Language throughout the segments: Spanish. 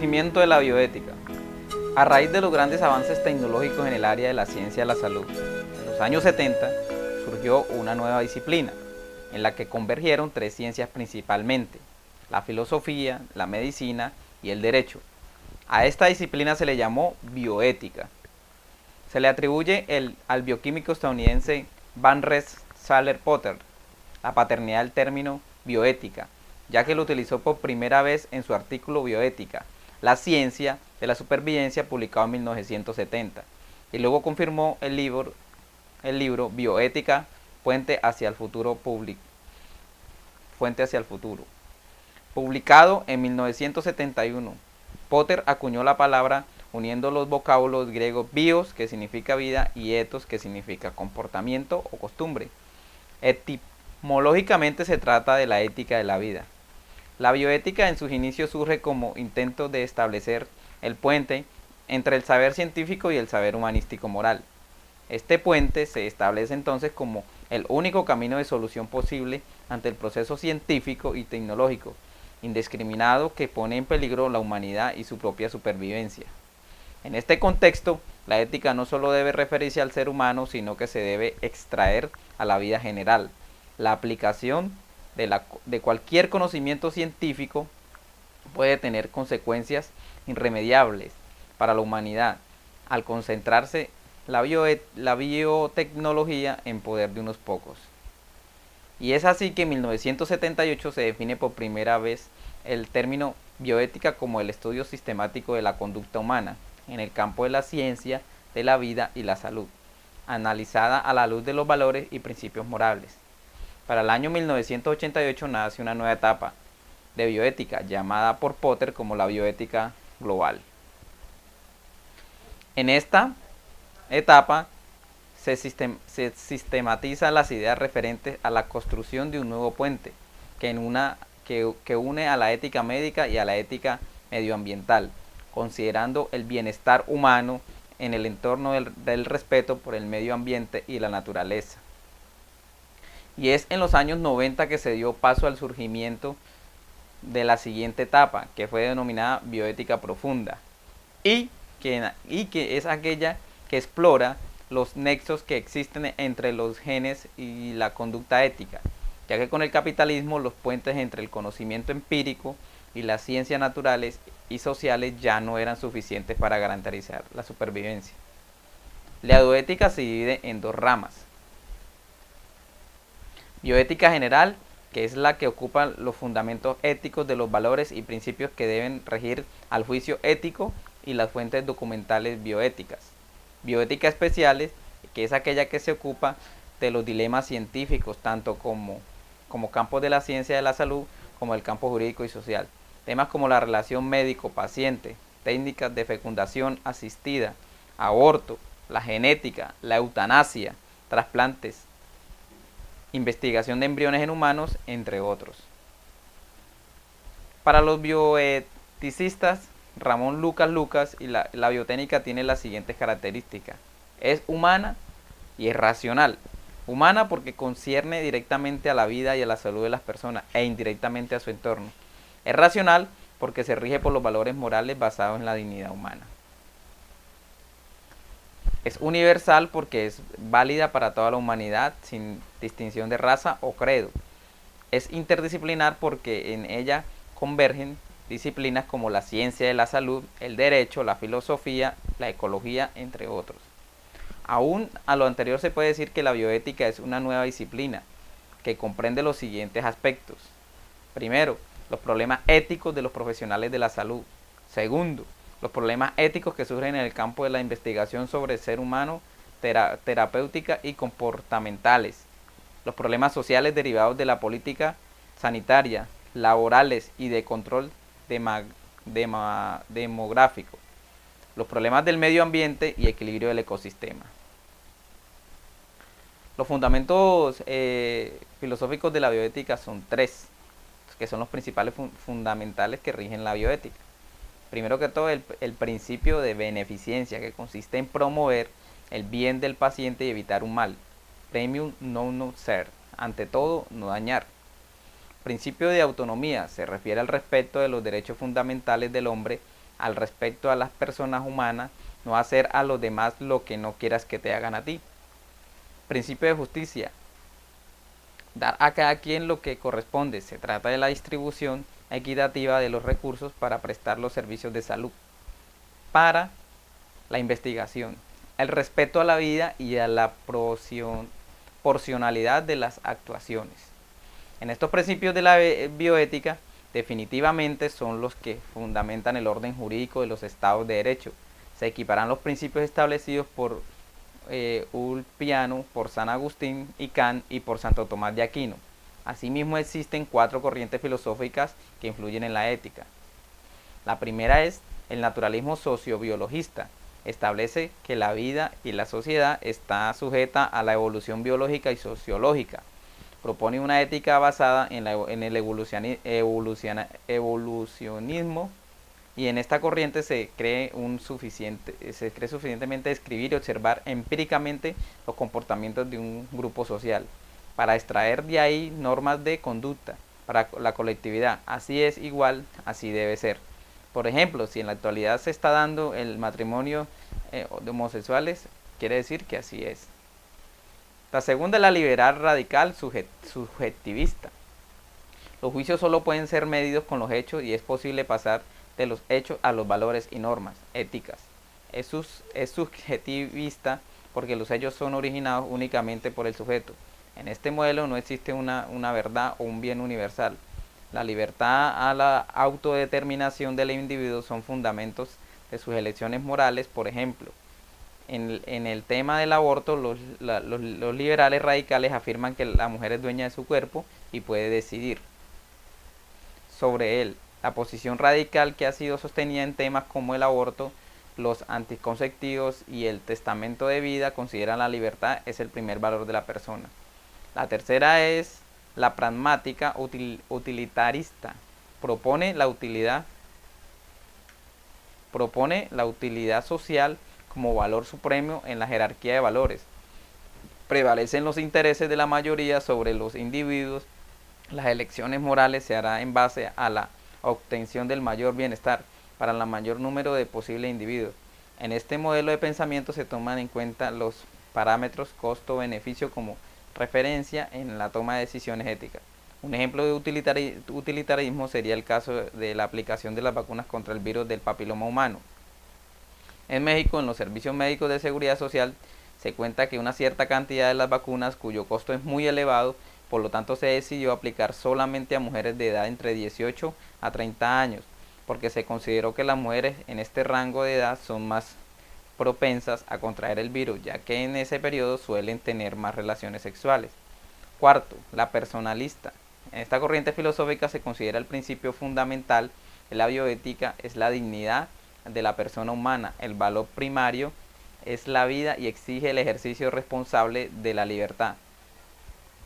Surgimiento de la bioética. A raíz de los grandes avances tecnológicos en el área de la ciencia de la salud, en los años 70 surgió una nueva disciplina en la que convergieron tres ciencias principalmente: la filosofía, la medicina y el derecho. A esta disciplina se le llamó bioética. Se le atribuye al bioquímico estadounidense Van Rensselaer Potter la paternidad del término bioética, ya que lo utilizó por primera vez en su artículo Bioética, la ciencia de la supervivencia, publicado en 1970, y luego confirmó el libro Bioética, Fuente hacia el futuro, publicado en 1971. Potter acuñó la palabra uniendo los vocablos griegos bios, que significa vida, y ethos, que significa comportamiento o costumbre. Etimológicamente se trata de la ética de la vida. La bioética en sus inicios surge como intento de establecer el puente entre el saber científico y el saber humanístico moral. Este puente se establece entonces como el único camino de solución posible ante el proceso científico y tecnológico indiscriminado que pone en peligro la humanidad y su propia supervivencia. En este contexto, la ética no solo debe referirse al ser humano, sino que se debe extraer a la vida general. La aplicación de cualquier conocimiento científico puede tener consecuencias irremediables para la humanidad al concentrarse la biotecnología en poder de unos pocos. Y es así que en 1978 se define por primera vez el término bioética como el estudio sistemático de la conducta humana en el campo de la ciencia, de la vida y la salud, analizada a la luz de los valores y principios morales. Para el año 1988 nace una nueva etapa de bioética llamada por Potter como la bioética global. En esta etapa se sistematizan las ideas referentes a la construcción de un nuevo puente que une a la ética médica y a la ética medioambiental, considerando el bienestar humano en el entorno del respeto por el medio ambiente y la naturaleza. Y es en los años 90 que se dio paso al surgimiento de la siguiente etapa, que fue denominada bioética profunda, y que es aquella que explora los nexos que existen entre los genes y la conducta ética, ya que con el capitalismo los puentes entre el conocimiento empírico y las ciencias naturales y sociales ya no eran suficientes para garantizar la supervivencia. La bioética se divide en dos ramas: bioética general, que es la que ocupa los fundamentos éticos de los valores y principios que deben regir al juicio ético y las fuentes documentales bioéticas. Bioética especiales, que es aquella que se ocupa de los dilemas científicos, tanto como campos de la ciencia de la salud como el campo jurídico y social. Temas como la relación médico-paciente, técnicas de fecundación asistida, aborto, la genética, la eutanasia, trasplantes, investigación de embriones en humanos, entre otros. Para los bioeticistas, Ramón Lucas y la biotécnica tiene las siguientes características: es humana y es racional. Humana porque concierne directamente a la vida y a la salud de las personas e indirectamente a su entorno. Es racional porque se rige por los valores morales basados en la dignidad humana. Es universal porque es válida para toda la humanidad sin distinción de raza o credo. Es interdisciplinar porque en ella convergen disciplinas como la ciencia de la salud, el derecho, la filosofía, la ecología, entre otros. Aún a lo anterior se puede decir que la bioética es una nueva disciplina que comprende los siguientes aspectos. Primero, los problemas éticos de los profesionales de la salud. Segundo, los problemas éticos que surgen en el campo de la investigación sobre el ser humano, terapéutica y comportamentales. Los problemas sociales derivados de la política sanitaria, laborales y de control demográfico. Los problemas del medio ambiente y equilibrio del ecosistema. Los fundamentos filosóficos de la bioética son tres, que son los principales fundamentales que rigen la bioética. Primero que todo, el principio de beneficencia, que consiste en promover el bien del paciente y evitar un mal. Primum non nocere, ante todo, no dañar. Principio de autonomía, se refiere al respeto de los derechos fundamentales del hombre al respecto a las personas humanas, no hacer a los demás lo que no quieras que te hagan a ti. Principio de justicia. Dar a cada quien lo que corresponde. Se trata de la distribución equitativa de los recursos para prestar los servicios de salud. Para la investigación. El respeto a la vida y a la proporcionalidad de las actuaciones. En estos principios de la bioética, definitivamente son los que fundamentan el orden jurídico de los estados de derecho. Se equiparan los principios establecidos por Ulpiano, por San Agustín y Kant y por Santo Tomás de Aquino. Asimismo existen 4 corrientes filosóficas que influyen en la ética. La primera es el naturalismo sociobiologista. Establece que la vida y la sociedad está sujeta a la evolución biológica y sociológica. Propone una ética basada en el evolucionismo, y en esta corriente se cree suficientemente describir y observar empíricamente los comportamientos de un grupo social para extraer de ahí normas de conducta para la colectividad. Así es igual, así debe ser. Por ejemplo, si en la actualidad se está dando el matrimonio de homosexuales, quiere decir que así es. La segunda es la liberal radical subjetivista. Los juicios solo pueden ser medidos con los hechos y es posible pasar de los hechos a los valores y normas éticas. Es subjetivista porque los hechos son originados únicamente por el sujeto. En este modelo no existe una verdad o un bien universal. La libertad a la autodeterminación del individuo son fundamentos de sus elecciones morales. Por ejemplo, en el tema del aborto, los liberales radicales afirman que la mujer es dueña de su cuerpo y puede decidir sobre él. La posición radical que ha sido sostenida en temas como el aborto, los anticonceptivos y el testamento de vida consideran la libertad es el primer valor de la persona. La tercera es la pragmática utilitarista. Propone la utilidad social como valor supremo en la jerarquía de valores. Prevalecen los intereses de la mayoría sobre los individuos. Las elecciones morales se harán en base a la obtención del mayor bienestar para el mayor número de posibles individuos. En este modelo de pensamiento se toman en cuenta los parámetros costo-beneficio como referencia en la toma de decisiones éticas. Un ejemplo de utilitarismo sería el caso de la aplicación de las vacunas contra el virus del papiloma humano. En México, en los servicios médicos de seguridad social, se cuenta que una cierta cantidad de las vacunas cuyo costo es muy elevado, por lo tanto se decidió aplicar solamente a mujeres de edad entre 18 a 30 años, porque se consideró que las mujeres en este rango de edad son más propensas a contraer el virus, ya que en ese periodo suelen tener más relaciones sexuales. Cuarto, la personalista. En esta corriente filosófica se considera el principio fundamental de la bioética es la dignidad de la persona humana. El valor primario es la vida y exige el ejercicio responsable de la libertad.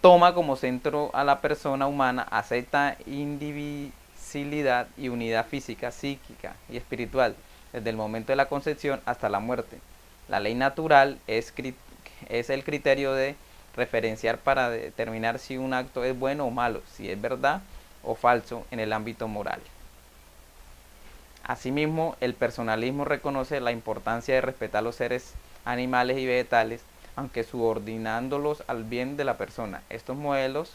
Toma como centro a la persona humana, acepta indivisibilidad y unidad física, psíquica y espiritual desde el momento de la concepción hasta la muerte. La ley natural es el criterio de referenciar para determinar si un acto es bueno o malo, si es verdad o falso en el ámbito moral. Asimismo, el personalismo reconoce la importancia de respetar los seres animales y vegetales, aunque subordinándolos al bien de la persona. Estos modelos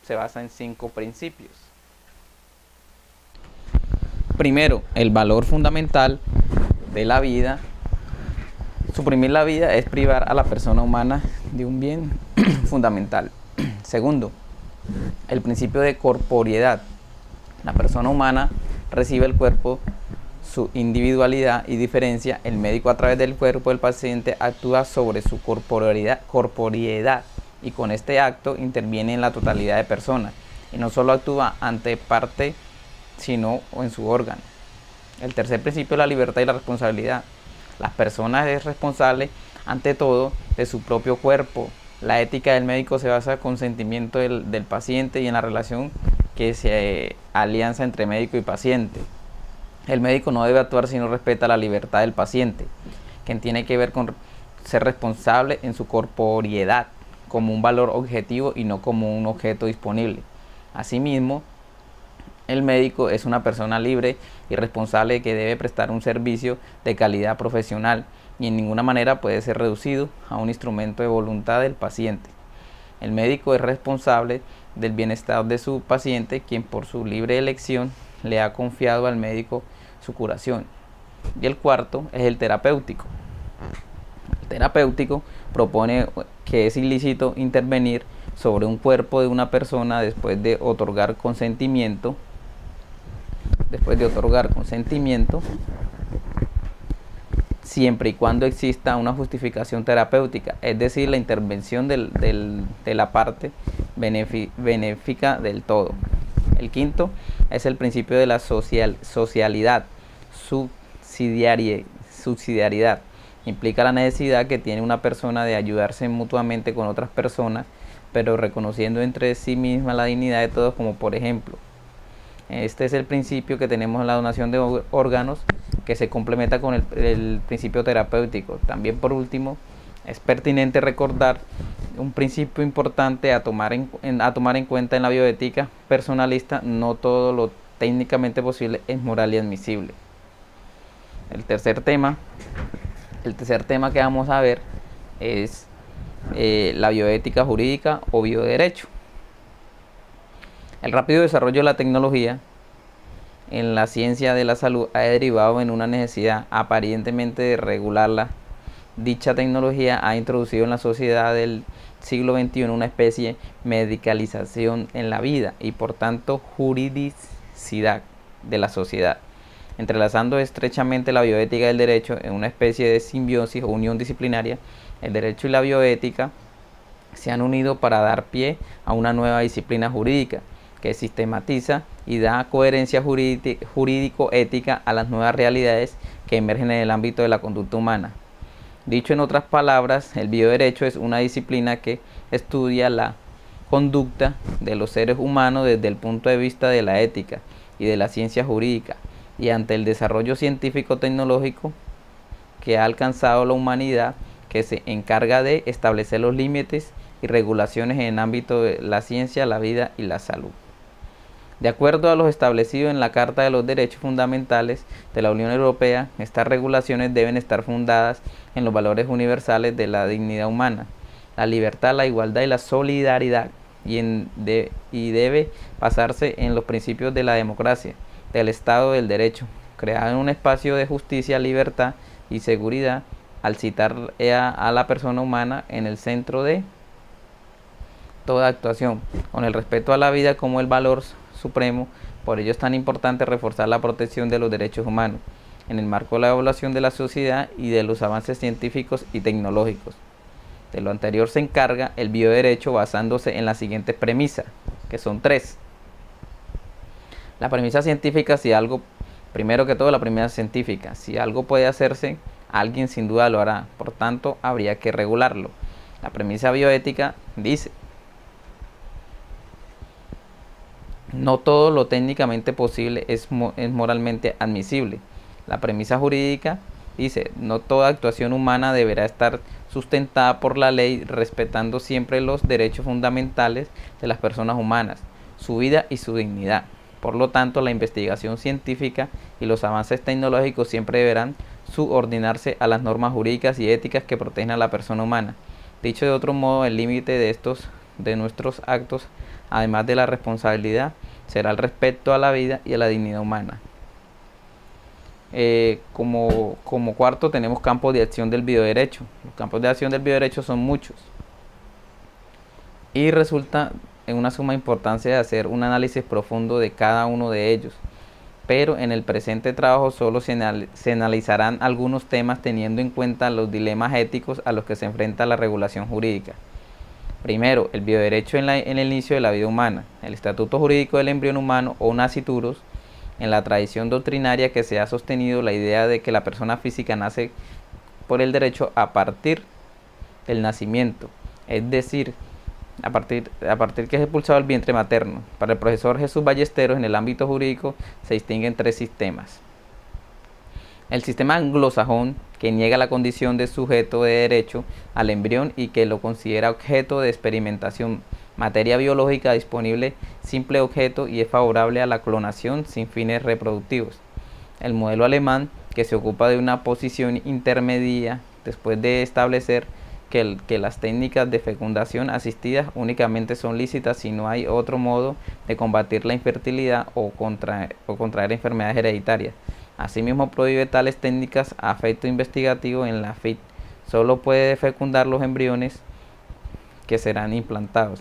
se basan en 5 principios. Primero, el valor fundamental de la vida. Suprimir la vida es privar a la persona humana de un bien fundamental. Segundo, el principio de corporeidad. La persona humana recibe el cuerpo, su individualidad y diferencia. El médico, a través del cuerpo del paciente, actúa sobre su corporeidad y con este acto interviene en la totalidad de personas y no solo actúa ante parte sino en su órgano. El tercer principio es la libertad y la responsabilidad. Las personas es responsable ante todo de su propio cuerpo. La ética del médico se basa en el consentimiento del paciente y en la relación que se alianza entre médico y paciente. El médico no debe actuar si no respeta la libertad del paciente, que tiene que ver con ser responsable en su corporeidad como un valor objetivo y no como un objeto disponible. Asimismo, El médico es una persona libre y responsable que debe prestar un servicio de calidad profesional y en ninguna manera puede ser reducido a un instrumento de voluntad del paciente. El médico es responsable del bienestar de su paciente, quien por su libre elección le ha confiado al médico su curación. Y el cuarto es el terapéutico. El terapéutico propone que es ilícito intervenir sobre un cuerpo de una persona después de otorgar consentimiento, siempre y cuando exista una justificación terapéutica, es decir, la intervención de la parte benéfica del todo. El quinto es el principio de la socialidad, subsidiariedad. Implica la necesidad que tiene una persona de ayudarse mutuamente con otras personas, pero reconociendo entre sí misma la dignidad de todos, como por ejemplo, este es el principio que tenemos en la donación de órganos, que se complementa con el principio terapéutico. También, por último, es pertinente recordar un principio importante a tomar en cuenta en la bioética personalista: no todo lo técnicamente posible es moral y admisible. El tercer tema que vamos a ver es la bioética jurídica o bioderecho. El rápido desarrollo de la tecnología en la ciencia de la salud ha derivado en una necesidad aparentemente de regularla. Dicha tecnología ha introducido en la sociedad del siglo XXI una especie de medicalización en la vida y por tanto juridicidad de la sociedad, entrelazando estrechamente la bioética y el derecho en una especie de simbiosis o unión disciplinaria. El derecho y la bioética se han unido para dar pie a una nueva disciplina jurídica que sistematiza y da coherencia jurídico-ética a las nuevas realidades que emergen en el ámbito de la conducta humana. Dicho en otras palabras, el bioderecho es una disciplina que estudia la conducta de los seres humanos desde el punto de vista de la ética y de la ciencia jurídica, y ante el desarrollo científico-tecnológico que ha alcanzado la humanidad, que se encarga de establecer los límites y regulaciones en el ámbito de la ciencia, la vida y la salud. De acuerdo a lo establecido en la Carta de los Derechos Fundamentales de la Unión Europea, estas regulaciones deben estar fundadas en los valores universales de la dignidad humana, la libertad, la igualdad y la solidaridad, y debe basarse en los principios de la democracia, del Estado del Derecho, creado en un espacio de justicia, libertad y seguridad, al citar a la persona humana en el centro de toda actuación, con el respeto a la vida como el valor supremo. Por ello es tan importante reforzar la protección de los derechos humanos en el marco de la evaluación de la sociedad y de los avances científicos y tecnológicos. De lo anterior se encarga el bioderecho basándose en las siguientes premisas, que son tres. La premisa científica: primero que todo, la premisa científica: si algo puede hacerse, alguien sin duda lo hará, por tanto habría que regularlo. La premisa bioética dice: no todo lo técnicamente posible es moralmente admisible. La premisa jurídica dice: no toda actuación humana deberá estar sustentada por la ley, respetando siempre los derechos fundamentales de las personas humanas, su vida y su dignidad. Por lo tanto, la investigación científica y los avances tecnológicos siempre deberán subordinarse a las normas jurídicas y éticas que protegen a la persona humana. Dicho de otro modo, el límite de nuestros actos, además de la responsabilidad, será el respeto a la vida y a la dignidad humana. Como cuarto tenemos campos de acción del bioderecho. Los campos de acción del bioderecho son muchos y resulta en una suma importancia de hacer un análisis profundo de cada uno de ellos, pero en el presente trabajo solo se analizarán algunos temas teniendo en cuenta los dilemas éticos a los que se enfrenta la regulación jurídica. Primero, el bioderecho en el inicio de la vida humana, el estatuto jurídico del embrión humano o nasciturus. En la tradición doctrinaria que se ha sostenido la idea de que la persona física nace por el derecho a partir del nacimiento, es decir, a partir que es expulsado del vientre materno. Para el profesor Jesús Ballesteros, en el ámbito jurídico se distinguen tres sistemas. El sistema anglosajón, que niega la condición de sujeto de derecho al embrión y que lo considera objeto de experimentación materia biológica disponible, simple objeto, y es favorable a la clonación sin fines reproductivos. El modelo alemán, que se ocupa de una posición intermedia después de establecer que las técnicas de fecundación asistidas únicamente son lícitas si no hay otro modo de combatir la infertilidad o contraer enfermedades hereditarias. Asimismo, prohíbe tales técnicas a efecto investigativo en la FIT. Solo puede fecundar los embriones que serán implantados.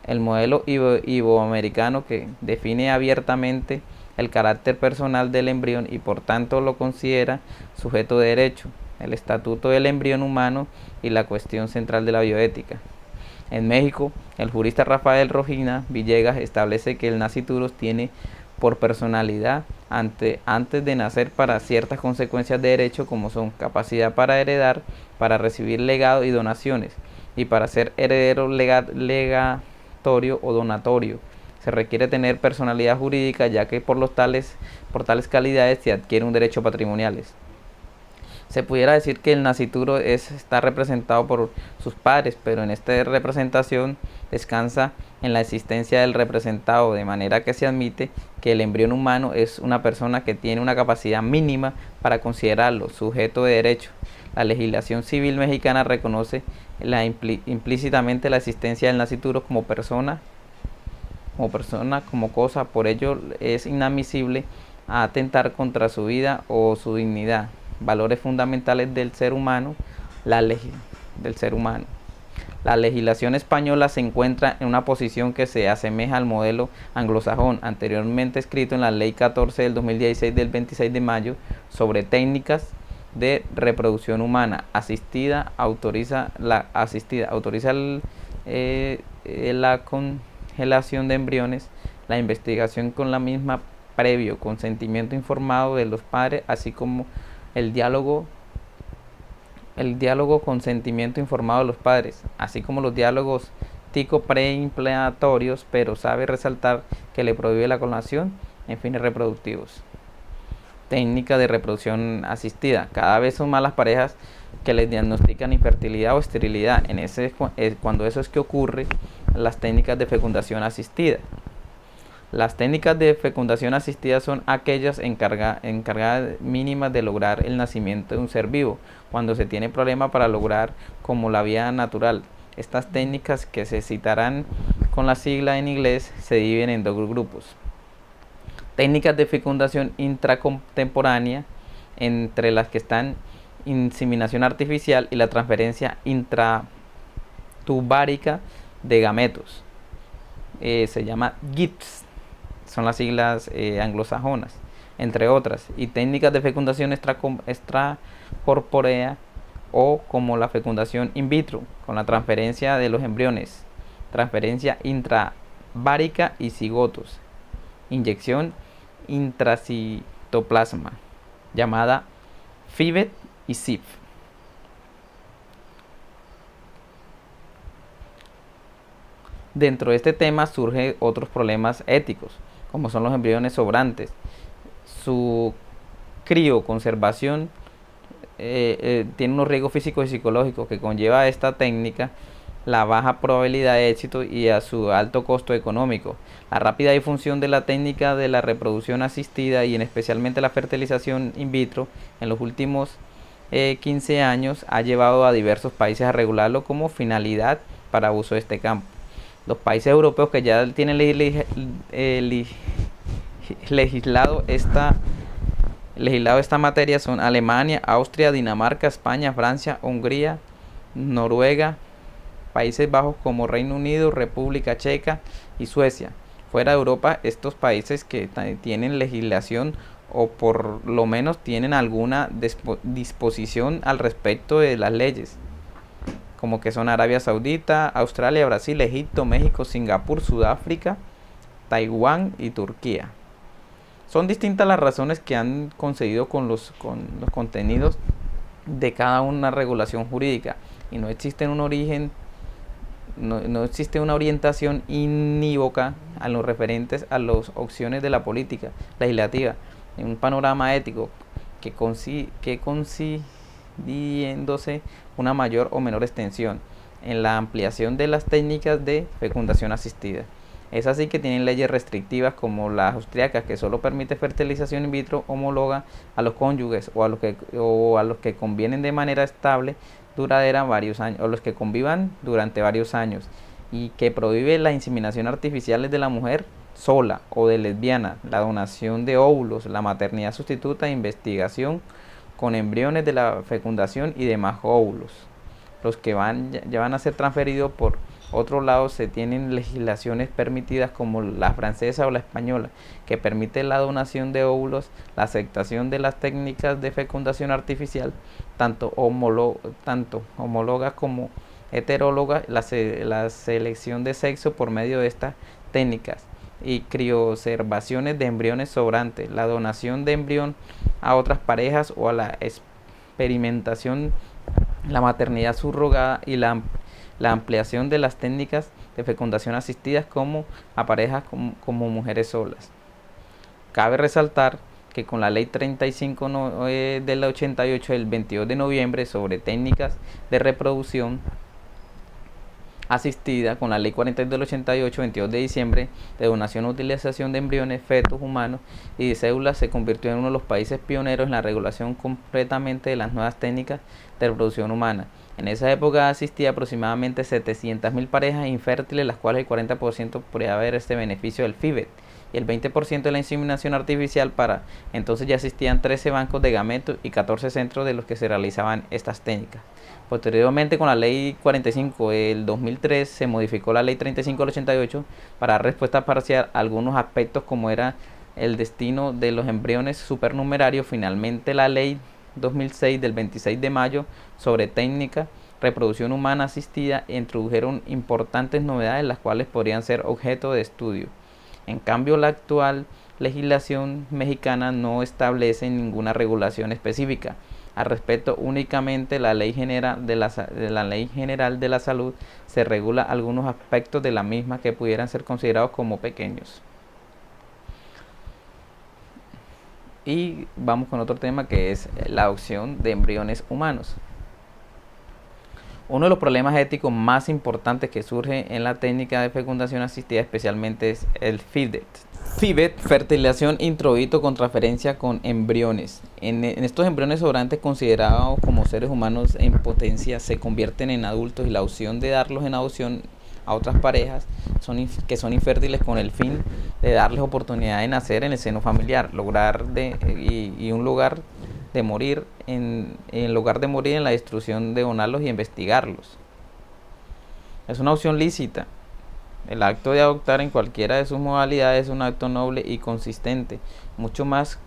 El modelo iberoamericano, que define abiertamente el carácter personal del embrión y por tanto lo considera sujeto de derecho, el estatuto del embrión humano y la cuestión central de la bioética. En México, el jurista Rafael Rojina Villegas establece que el nasciturus tiene por personalidad antes de nacer para ciertas consecuencias de derecho, como son capacidad para heredar, para recibir legado y donaciones, y para ser heredero legatorio o donatorio. Se requiere tener personalidad jurídica, ya que por tales calidades se adquiere un derecho patrimoniales. Se pudiera decir que el nascituro está representado por sus padres, pero en esta representación descansa en la existencia del representado, de manera que se admite que el embrión humano es una persona que tiene una capacidad mínima para considerarlo sujeto de derecho. La legislación civil mexicana reconoce implícitamente la existencia del nascituro como persona, como cosa, por ello es inadmisible atentar contra su vida o su dignidad, valores fundamentales del ser humano. La legislación española se encuentra en una posición que se asemeja al modelo anglosajón, anteriormente escrito en la Ley 14 del 2016 del 26 de mayo sobre técnicas de reproducción humana asistida. Autoriza la congelación de embriones, la investigación con la misma previo consentimiento informado de los padres, así como el diálogo consentimiento informado de los padres, así como los diálogos preimplantatorios, pero sabe resaltar que le prohíbe la clonación en fines reproductivos. Técnica de reproducción asistida. Cada vez son más las parejas que les diagnostican infertilidad o esterilidad. Cuando eso es que ocurre, las técnicas de fecundación asistida. Las técnicas de fecundación asistida son aquellas encargadas mínimas de lograr el nacimiento de un ser vivo, cuando se tiene problema para lograr como la vía natural. Estas técnicas, que se citarán con la sigla en inglés, se dividen en dos grupos. Técnicas de fecundación intracontemporánea, entre las que están inseminación artificial y la transferencia intratubárica de gametos. Se llama GITS. Son las siglas anglosajonas, entre otras, y técnicas de fecundación extracorpórea, o como la fecundación in vitro, con la transferencia de los embriones, transferencia intravárica y cigotos, inyección intracitoplasma, llamada FIVET y CIF. Dentro de este tema surgen otros problemas éticos, como son los embriones sobrantes, su crioconservación tiene unos riesgos físicos y psicológicos que conlleva a esta técnica, la baja probabilidad de éxito y a su alto costo económico. La rápida difusión de la técnica de la reproducción asistida y en especialmente la fertilización in vitro en los últimos 15 años ha llevado a diversos países a regularlo como finalidad para uso de este campo. Los países europeos que ya tienen legislado esta materia son Alemania, Austria, Dinamarca, España, Francia, Hungría, Noruega, Países Bajos como Reino Unido, República Checa y Suecia. Fuera de Europa, estos países que tienen legislación o por lo menos tienen alguna disposición al respecto de las leyes, como que son Arabia Saudita, Australia, Brasil, Egipto, México, Singapur, Sudáfrica, Taiwán y Turquía. Son distintas las razones que han concedido con los contenidos de cada una regulación jurídica, y no existe un origen, no existe una orientación inívoca a los referentes a las opciones de la política legislativa en un panorama ético que concediéndose una mayor o menor extensión. en la ampliación de las técnicas de fecundación asistida. Es así que tienen leyes restrictivas como las austriacas, que solo permite fertilización in vitro homóloga a los cónyuges o a los que convienen de manera estable, duradera varios años, o los que convivan durante varios años, y que prohíbe la inseminación artificial de la mujer sola o de lesbiana, la donación de óvulos, la maternidad sustituta, investigación con embriones de la fecundación y demás óvulos. Los que ya van a ser transferidos por otro lado, se tienen legislaciones permitidas como la francesa o la española, que permite la donación de óvulos, la aceptación de las técnicas de fecundación artificial, tanto homólogas como heterólogas, la selección de sexo por medio de estas técnicas, y crioobservaciones de embriones sobrantes, la donación de embrión a otras parejas o a la experimentación, la maternidad subrogada y la ampliación de las técnicas de fecundación asistidas como a parejas como mujeres solas. Cabe resaltar que con la ley 35 del 88 del 22 de noviembre sobre técnicas de reproducción asistida, con la ley 42 del 88, 22 de diciembre, de donación o utilización de embriones, fetos humanos y de células, se convirtió en uno de los países pioneros en la regulación completamente de las nuevas técnicas de reproducción humana. En esa época asistía aproximadamente 700.000 parejas infértiles, las cuales el 40% podría haber este beneficio del FIBET y el 20% de la inseminación artificial. Para entonces ya existían 13 bancos de gametos y 14 centros de los que se realizaban estas técnicas. Posteriormente, con la ley 45 del 2003, se modificó la ley 35 del 88 para dar respuesta parcial a algunos aspectos como era el destino de los embriones supernumerarios. Finalmente, la ley 2006 del 26 de mayo sobre técnica reproducción humana asistida introdujeron importantes novedades, las cuales podrían ser objeto de estudio. En cambio, la actual legislación mexicana no establece ninguna regulación específica al respecto. Únicamente la Ley General de la Salud se regula algunos aspectos de la misma que pudieran ser considerados como pequeños. Y vamos con otro tema, que es la adopción de embriones humanos. Uno de los problemas éticos más importantes que surge en la técnica de fecundación asistida especialmente es el FIBET. FIBET, fertilización in vitro con transferencia con embriones. En estos embriones sobrantes, considerados como seres humanos en potencia, se convierten en adultos, y la opción de darlos en adopción a otras parejas que son infértiles, con el fin de darles oportunidad de nacer en el seno familiar, un lugar de morir en lugar de morir en la destrucción, de donarlos y investigarlos. Es una opción lícita. El acto de adoptar en cualquiera de sus modalidades es un acto noble y consistente, mucho más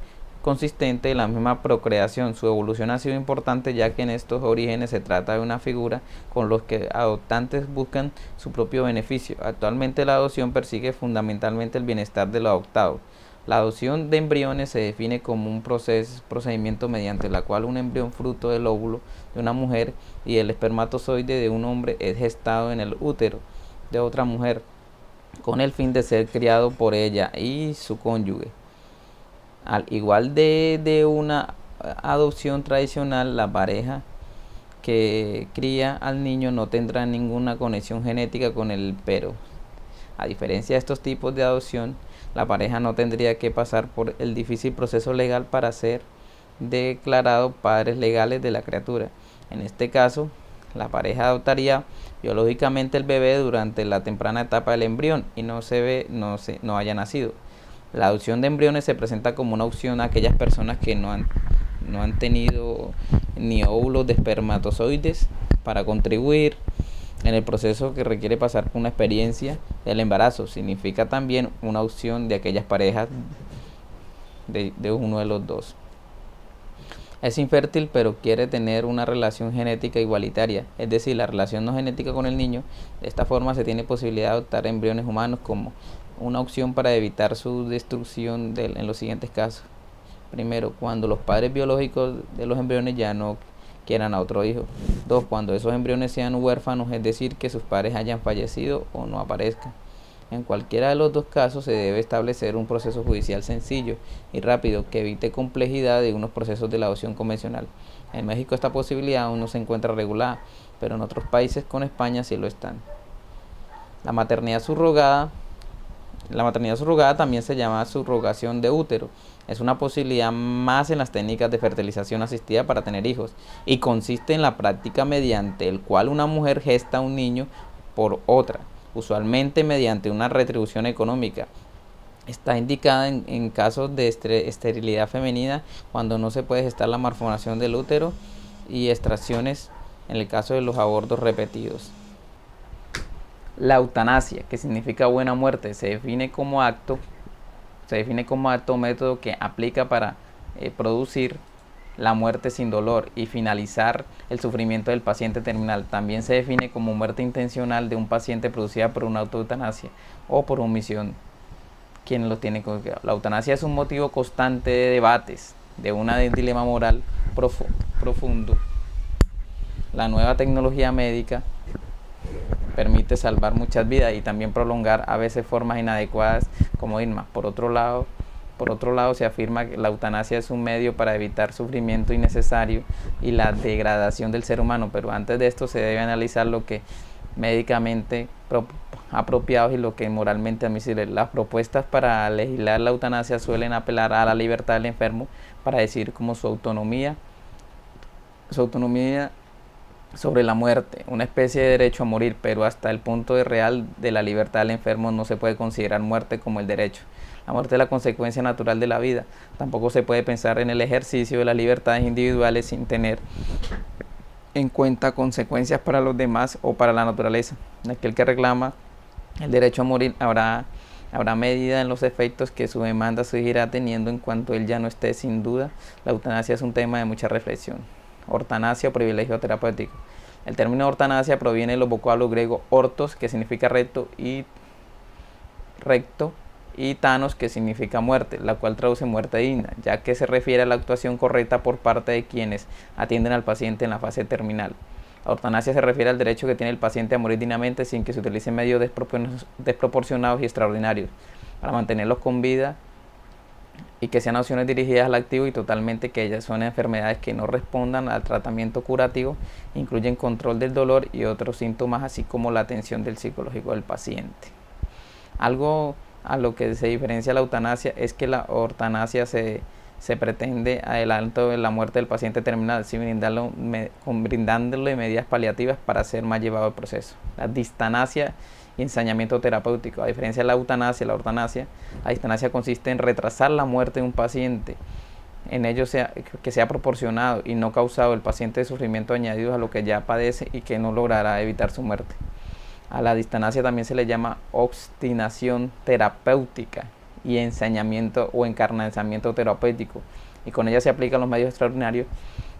consistente de la misma procreación. Su evolución ha sido importante, ya que en estos orígenes se trata de una figura con los que adoptantes buscan su propio beneficio. Actualmente la adopción persigue fundamentalmente el bienestar del adoptado. La adopción de embriones se define como un procedimiento mediante el cual un embrión fruto del óvulo de una mujer y el espermatozoide de un hombre es gestado en el útero de otra mujer, con el fin de ser criado por ella y su cónyuge. Al igual de una adopción tradicional, la pareja que cría al niño no tendrá ninguna conexión genética con el pero. A diferencia de estos tipos de adopción, la pareja no tendría que pasar por el difícil proceso legal para ser declarado padres legales de la criatura. En este caso, la pareja adoptaría biológicamente el bebé durante la temprana etapa del embrión y no haya nacido. La adopción de embriones se presenta como una opción a aquellas personas que no han tenido ni óvulos de espermatozoides para contribuir en el proceso que requiere pasar por una experiencia del embarazo. Significa también una opción de aquellas parejas de uno de los dos. Es infértil, pero quiere tener una relación genética igualitaria, es decir, la relación no genética con el niño. De esta forma se tiene posibilidad de adoptar embriones humanos como una opción para evitar su destrucción en los siguientes casos. Primero, cuando los padres biológicos de los embriones ya no quieran a otro hijo. 2. Cuando esos embriones sean huérfanos, es decir, que sus padres hayan fallecido o no aparezcan. En cualquiera de los dos casos se debe establecer un proceso judicial sencillo y rápido que evite complejidad de unos procesos de la adopción convencional. En México esta posibilidad aún no se encuentra regulada, pero en otros países con España sí lo están. La maternidad subrogada también se llama subrogación de útero. Es una posibilidad más en las técnicas de fertilización asistida para tener hijos y consiste en la práctica mediante el cual una mujer gesta un niño por otra, usualmente mediante una retribución económica. Está indicada en casos de esterilidad femenina, cuando no se puede gestar la malformación del útero, y extracciones en el caso de los abortos repetidos. La eutanasia, que significa buena muerte, se define como acto o método que aplica para producir la muerte sin dolor y finalizar el sufrimiento del paciente terminal. También se define como muerte intencional de un paciente producida por una autoeutanasia o por omisión. Quien lo tiene con cuidado. La eutanasia es un motivo constante de debates, de un dilema moral profundo. La nueva tecnología médica permite salvar muchas vidas y también prolongar a veces formas inadecuadas como irmas. Por otro lado, se afirma que la eutanasia es un medio para evitar sufrimiento innecesario y la degradación del ser humano, pero antes de esto se debe analizar lo que médicamente apropiados y lo que moralmente admisible. Las propuestas para legislar la eutanasia suelen apelar a la libertad del enfermo para decidir como su autonomía sobre la muerte, una especie de derecho a morir, pero hasta el punto real de la libertad del enfermo no se puede considerar muerte como el derecho. La muerte es la consecuencia natural de la vida. Tampoco se puede pensar en el ejercicio de las libertades individuales sin tener en cuenta consecuencias para los demás o para la naturaleza. Aquel que reclama el derecho a morir habrá medida en los efectos que su demanda surgirá teniendo en cuanto él ya no esté. Sin duda, la eutanasia es un tema de mucha reflexión. Ortanasia o privilegio terapéutico. El término ortanasia proviene de los vocablos griegos ortos, que significa recto, y thanos, que significa muerte, la cual traduce muerte digna, ya que se refiere a la actuación correcta por parte de quienes atienden al paciente en la fase terminal. La eutanasia se refiere al derecho que tiene el paciente a morir dignamente sin que se utilicen medios desproporcionados y extraordinarios para mantenerlos con vida, y que sean acciones dirigidas al activo y totalmente que ellas son enfermedades que no respondan al tratamiento curativo, incluyen control del dolor y otros síntomas, así como la atención del psicológico del paciente. Algo a lo que se diferencia la eutanasia es que la ortanasia se pretende adelanto de la muerte del paciente terminal, sin brindándole medidas paliativas para hacer más llevado el proceso. La distanasia y ensañamiento terapéutico. A diferencia de la eutanasia, la distanasia consiste en retrasar la muerte de un paciente, en ello que sea proporcionado y no causado el paciente de sufrimiento añadido a lo que ya padece y que no logrará evitar su muerte. A la distanasia también se le llama obstinación terapéutica y ensañamiento o encarnizamiento terapéutico, y con ella se aplican los medios extraordinarios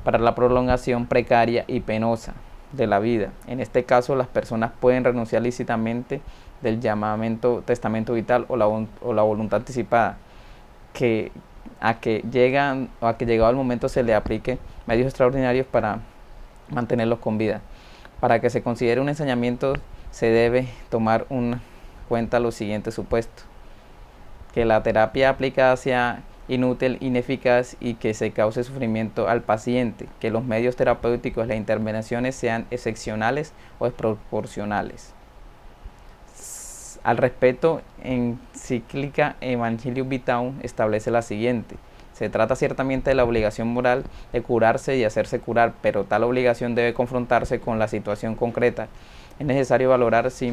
para la prolongación precaria y penosa de la vida. En este caso, las personas pueden renunciar lícitamente del llamamiento testamento vital o la voluntad anticipada, a que llegado el momento se le aplique medios extraordinarios para mantenerlos con vida. Para que se considere un ensañamiento se debe tomar en cuenta los siguientes supuestos: que la terapia aplicada sea inútil, ineficaz y que se cause sufrimiento al paciente, que los medios terapéuticos, las intervenciones sean excepcionales o desproporcionales. Al respecto, encíclica Evangelium Vitae establece la siguiente: se trata ciertamente de la obligación moral de curarse y hacerse curar, pero tal obligación debe confrontarse con la situación concreta. Es necesario valorar si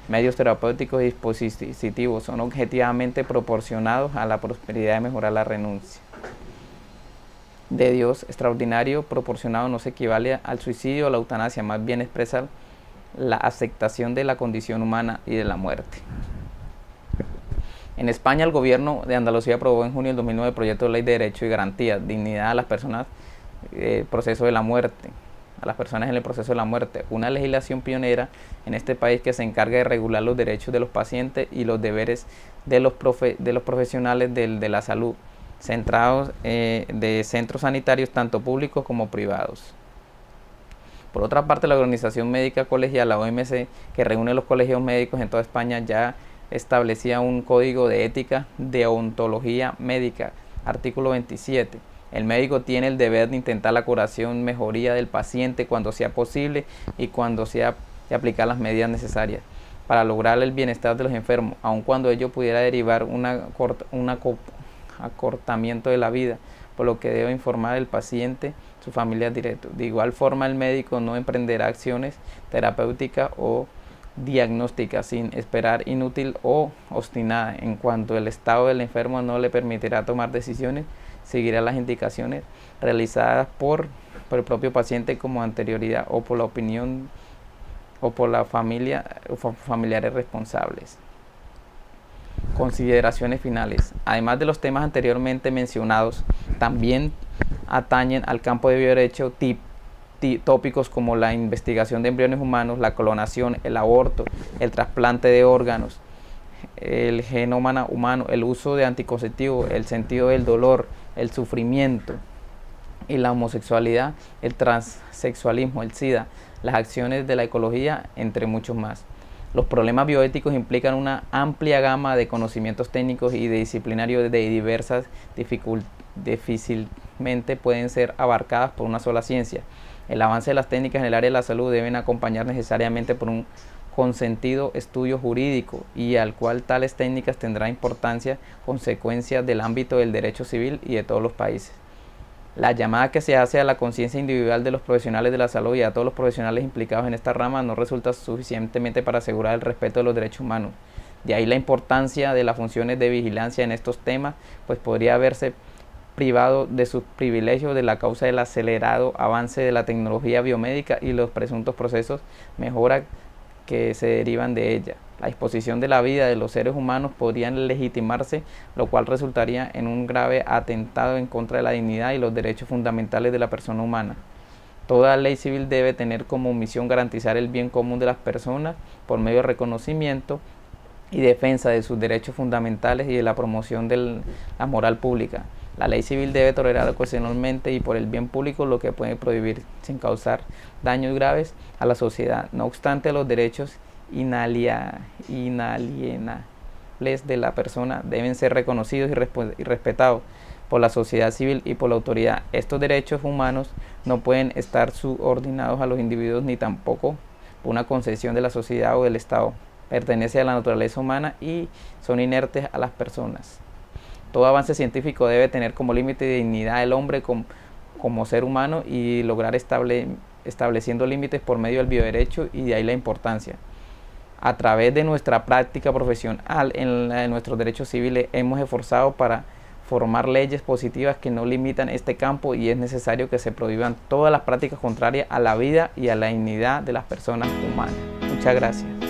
medios terapéuticos y dispositivos son objetivamente proporcionados a la prosperidad de mejorar la renuncia. De Dios extraordinario proporcionado no se equivale al suicidio o a la eutanasia, más bien expresa la aceptación de la condición humana y de la muerte. En España, el gobierno de Andalucía aprobó en junio del 2009 el proyecto de ley de derecho y garantía, dignidad a las personas proceso de la muerte. A las personas en el proceso de la muerte, una legislación pionera en este país que se encarga de regular los derechos de los pacientes y los deberes de los profesionales de la salud, centrados de centros sanitarios tanto públicos como privados. Por otra parte, la Organización Médica Colegial, la OMC, que reúne los colegios médicos en toda España, ya establecía un código de ética de ontología médica, artículo 27, El médico tiene el deber de intentar la curación, mejoría del paciente cuando sea posible y cuando sea de aplicar las medidas necesarias para lograr el bienestar de los enfermos, aun cuando ello pudiera derivar un acortamiento de la vida, por lo que debe informar al paciente, su familia directo. De igual forma, el médico no emprenderá acciones terapéuticas o diagnósticas sin esperar inútil o obstinada. En cuanto el estado del enfermo no le permitirá tomar decisiones, seguirá las indicaciones realizadas por el propio paciente como anterioridad o por la opinión o por la familia o familiares responsables. Consideraciones finales. Además de los temas anteriormente mencionados, también atañen al campo de bioderecho tópicos como la investigación de embriones humanos, la clonación, el aborto, el trasplante de órganos, el genoma humano, el uso de anticonceptivos, el sentido del dolor, el sufrimiento y la homosexualidad, el transexualismo, el SIDA, las acciones de la ecología, entre muchos más. Los problemas bioéticos implican una amplia gama de conocimientos técnicos y de disciplinarios de diversas difícilmente pueden ser abarcadas por una sola ciencia. El avance de las técnicas en el área de la salud deben acompañar necesariamente por un consentido estudio jurídico y al cual tales técnicas tendrán importancia, consecuencia del ámbito del derecho civil y de todos los países. La llamada que se hace a la conciencia individual de los profesionales de la salud y a todos los profesionales implicados en esta rama no resulta suficientemente para asegurar el respeto de los derechos humanos. De ahí la importancia de las funciones de vigilancia en estos temas, pues podría haberse privado de sus privilegios de la causa del acelerado avance de la tecnología biomédica y los presuntos procesos mejora que se derivan de ella. La disposición de la vida de los seres humanos podrían legitimarse, lo cual resultaría en un grave atentado en contra de la dignidad y los derechos fundamentales de la persona humana. Toda ley civil debe tener como misión garantizar el bien común de las personas por medio del reconocimiento y defensa de sus derechos fundamentales y de la promoción de la moral pública. La ley civil debe tolerar ocasionalmente y por el bien público lo que puede prohibir sin causar daños graves a la sociedad. No obstante, los derechos inalienables de la persona deben ser reconocidos y respetados por la sociedad civil y por la autoridad. Estos derechos humanos no pueden estar subordinados a los individuos ni tampoco por una concesión de la sociedad o del Estado. Pertenecen a la naturaleza humana y son inertes a las personas. Todo avance científico debe tener como límite de dignidad del hombre como ser humano y lograr estableciendo límites por medio del bioderecho, y de ahí la importancia. A través de nuestra práctica profesional en nuestros derechos civiles hemos esforzado para formar leyes positivas que no limitan este campo y es necesario que se prohíban todas las prácticas contrarias a la vida y a la dignidad de las personas humanas. Muchas gracias.